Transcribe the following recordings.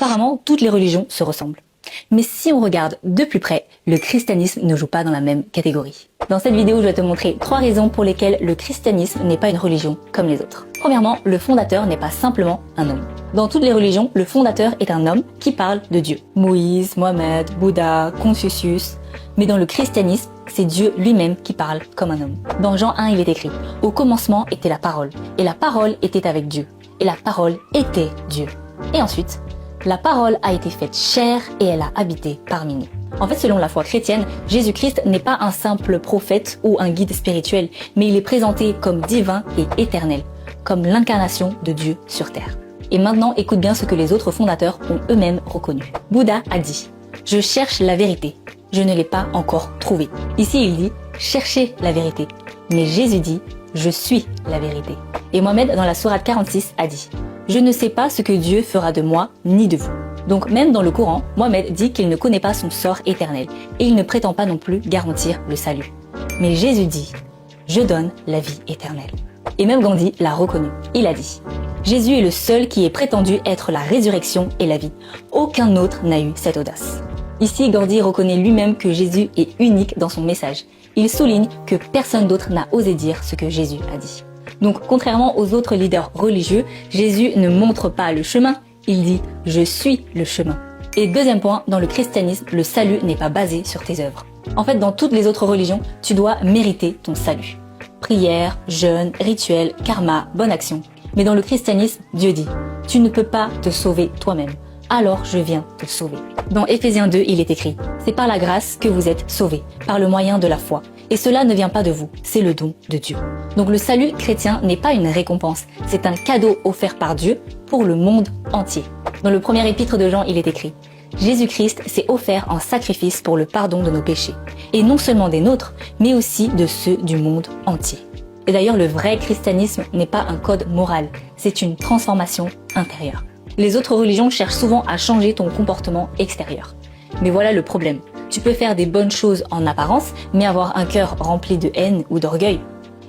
Apparemment, toutes les religions se ressemblent. Mais si on regarde de plus près, le christianisme ne joue pas dans la même catégorie. Dans cette vidéo, je vais te montrer 3 raisons pour lesquelles le christianisme n'est pas une religion comme les autres. Premièrement, le fondateur n'est pas simplement un homme. Dans toutes les religions, le fondateur est un homme qui parle de Dieu. Moïse, Mohamed, Bouddha, Confucius. Mais dans le christianisme, c'est Dieu lui-même qui parle comme un homme. Dans Jean 1, il est écrit « Au commencement était la parole, et la parole était avec Dieu, et la parole était Dieu. » Et ensuite, la parole a été faite chair et elle a habité parmi nous. En fait, selon la foi chrétienne, Jésus-Christ n'est pas un simple prophète ou un guide spirituel, mais il est présenté comme divin et éternel, comme l'incarnation de Dieu sur terre. Et maintenant, écoute bien ce que les autres fondateurs ont eux-mêmes reconnu. Bouddha a dit « Je cherche la vérité, je ne l'ai pas encore trouvée. » Ici, il dit « Cherchez la vérité ». Mais Jésus dit « Je suis la vérité ». Et Mohamed, dans la sourate 46, a dit « Je ne sais pas ce que Dieu fera de moi ni de vous. » Donc même dans le Coran, Mohamed dit qu'il ne connaît pas son sort éternel et il ne prétend pas non plus garantir le salut. Mais Jésus dit « Je donne la vie éternelle ». Et même Gandhi l'a reconnu. Il a dit « Jésus est le seul qui ait prétendu être la résurrection et la vie. Aucun autre n'a eu cette audace. » Ici, Gandhi reconnaît lui-même que Jésus est unique dans son message. Il souligne que personne d'autre n'a osé dire ce que Jésus a dit. Donc, contrairement aux autres leaders religieux, Jésus ne montre pas le chemin, il dit « Je suis le chemin ». Et deuxième point, dans le christianisme, le salut n'est pas basé sur tes œuvres. En fait, dans toutes les autres religions, tu dois mériter ton salut. Prière, jeûne, rituel, karma, bonne action. Mais dans le christianisme, Dieu dit « Tu ne peux pas te sauver toi-même, alors je viens te sauver ». Dans Éphésiens 2, il est écrit « C'est par la grâce que vous êtes sauvés, par le moyen de la foi. Et cela ne vient pas de vous, c'est le don de Dieu. » Donc le salut chrétien n'est pas une récompense, c'est un cadeau offert par Dieu pour le monde entier. Dans le premier épître de Jean, il est écrit « Jésus-Christ s'est offert en sacrifice pour le pardon de nos péchés, et non seulement des nôtres, mais aussi de ceux du monde entier. » Et d'ailleurs, le vrai christianisme n'est pas un code moral, c'est une transformation intérieure. Les autres religions cherchent souvent à changer ton comportement extérieur. Mais voilà le problème. Tu peux faire des bonnes choses en apparence, mais avoir un cœur rempli de haine ou d'orgueil.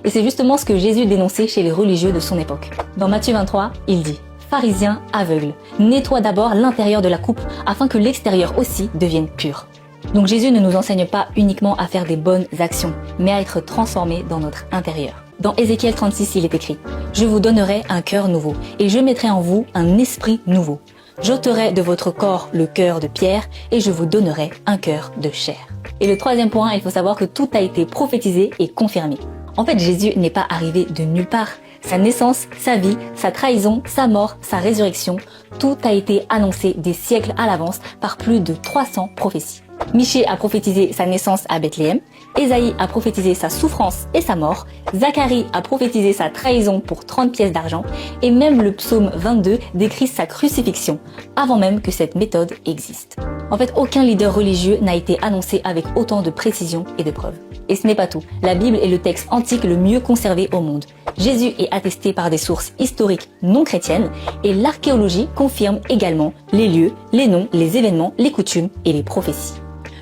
Et c'est justement ce que Jésus dénonçait chez les religieux de son époque. Dans Matthieu 23, il dit « Pharisiens aveugles, nettoie d'abord l'intérieur de la coupe afin que l'extérieur aussi devienne pur. » Donc Jésus ne nous enseigne pas uniquement à faire des bonnes actions, mais à être transformés dans notre intérieur. Dans Ézéchiel 36, il est écrit « Je vous donnerai un cœur nouveau, et je mettrai en vous un esprit nouveau. J'ôterai de votre corps le cœur de pierre, et je vous donnerai un cœur de chair. » Et le troisième point, il faut savoir que tout a été prophétisé et confirmé. En fait, Jésus n'est pas arrivé de nulle part. Sa naissance, sa vie, sa trahison, sa mort, sa résurrection, tout a été annoncé des siècles à l'avance par plus de 300 prophéties. Michée a prophétisé sa naissance à Bethléem, Ésaïe a prophétisé sa souffrance et sa mort, Zacharie a prophétisé sa trahison pour 30 pièces d'argent, et même le psaume 22 décrit sa crucifixion, avant même que cette méthode existe. En fait, aucun leader religieux n'a été annoncé avec autant de précision et de preuves. Et ce n'est pas tout, la Bible est le texte antique le mieux conservé au monde. Jésus est attesté par des sources historiques non chrétiennes, et l'archéologie confirme également les lieux, les noms, les événements, les coutumes et les prophéties.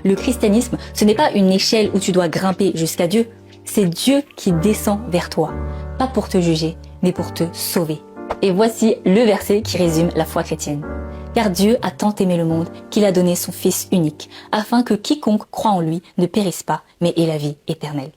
Le christianisme, ce n'est pas une échelle où tu dois grimper jusqu'à Dieu. C'est Dieu qui descend vers toi. Pas pour te juger, mais pour te sauver. Et voici le verset qui résume la foi chrétienne. Car Dieu a tant aimé le monde qu'il a donné son Fils unique, afin que quiconque croit en lui ne périsse pas, mais ait la vie éternelle.